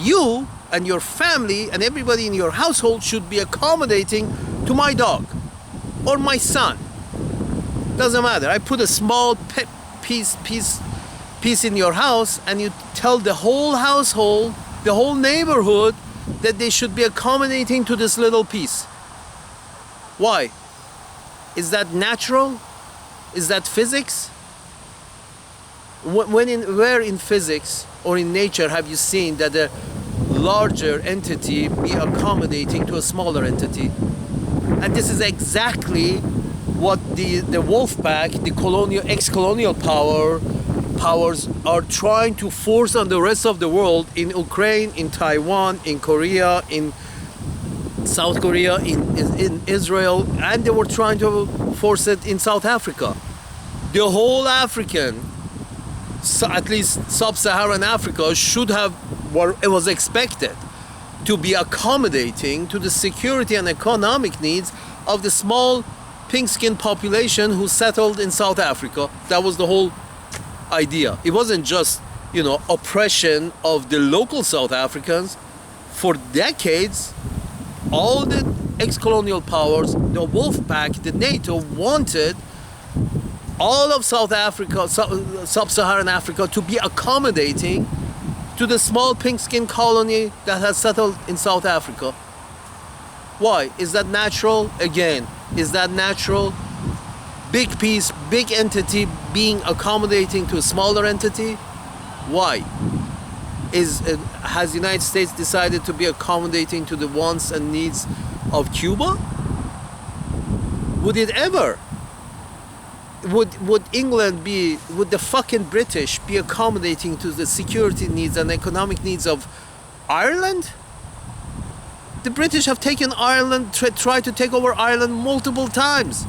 you and your family and everybody in your household should be accommodating to my dog or my son. Doesn't matter. I put a small piece in your house, and you tell the whole household, the whole neighborhood, that they should be accommodating to this little piece. Why? Is that natural? Is that physics? Where in physics or in nature have you seen that a larger entity be accommodating to a smaller entity? And this is exactly what the wolf pack, the ex-colonial powers are trying to force on the rest of the world, in Ukraine, in Taiwan, in Korea, in South Korea, in Israel, and they were trying to force it in South Africa. The whole African, at least sub-Saharan Africa, should have what it was expected to be accommodating to the security and economic needs of the small pink-skinned population who settled in South Africa. That was the whole idea. It wasn't just, oppression of the local South Africans. For decades, all the ex-colonial powers, the wolf pack, the NATO, wanted all of South Africa, sub-Saharan Africa, to be accommodating to the small pink-skinned colony that has settled in South Africa. Why? Is that natural? Again, is that natural? Big piece, big entity being accommodating to a smaller entity? Why? Has the United States decided to be accommodating to the wants and needs of Cuba? Would it ever? Would England would the fucking British be accommodating to the security needs and economic needs of Ireland? The British have taken Ireland, tried to take over Ireland multiple times.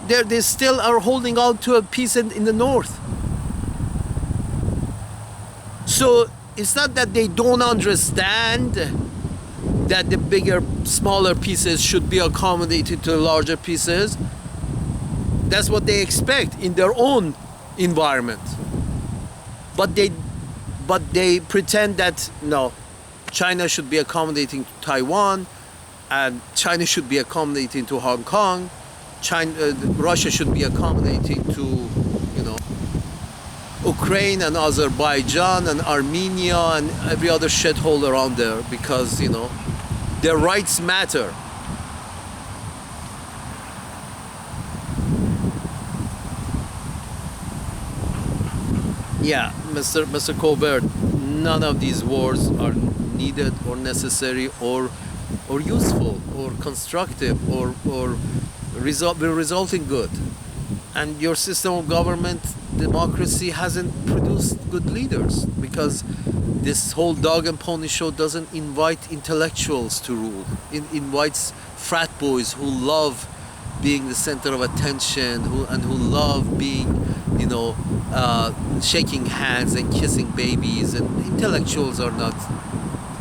They still are holding on to a piece in the north. So it's not that they don't understand that the smaller pieces should be accommodated to the larger pieces. That's what they expect in their own environment. But they pretend that no, China should be accommodating to Taiwan, and China should be accommodating to Hong Kong. Russia should be accommodating to, Ukraine and Azerbaijan and Armenia and every other shithole around there, because, their rights matter. Yeah, Mr. Colbert, none of these wars are needed or necessary or useful or constructive or result in good. And your system of government, democracy, hasn't produced good leaders, because this whole dog and pony show doesn't invite intellectuals to rule. It invites frat boys who love being the center of attention, who love being, shaking hands and kissing babies, and intellectuals are not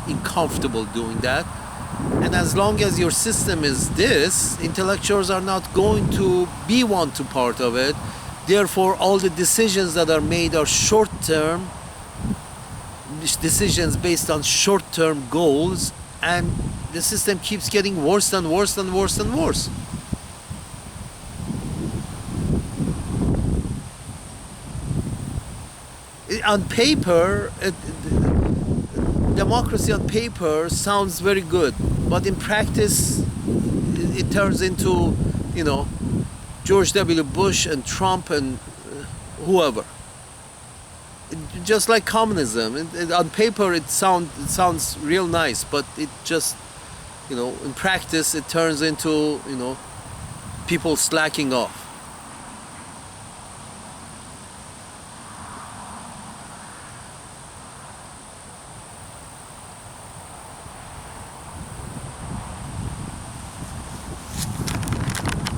uncomfortable doing that. And as long as your system is this, intellectuals are not going to be part of it. Therefore, all the decisions that are made are short-term decisions based on short-term goals, and the system keeps getting worse and worse and worse and worse. On paper, democracy on paper sounds very good, but in practice, it turns into, George W. Bush and Trump and whoever. Just like communism, on paper it sounds real nice, but it just, in practice it turns into, people slacking off.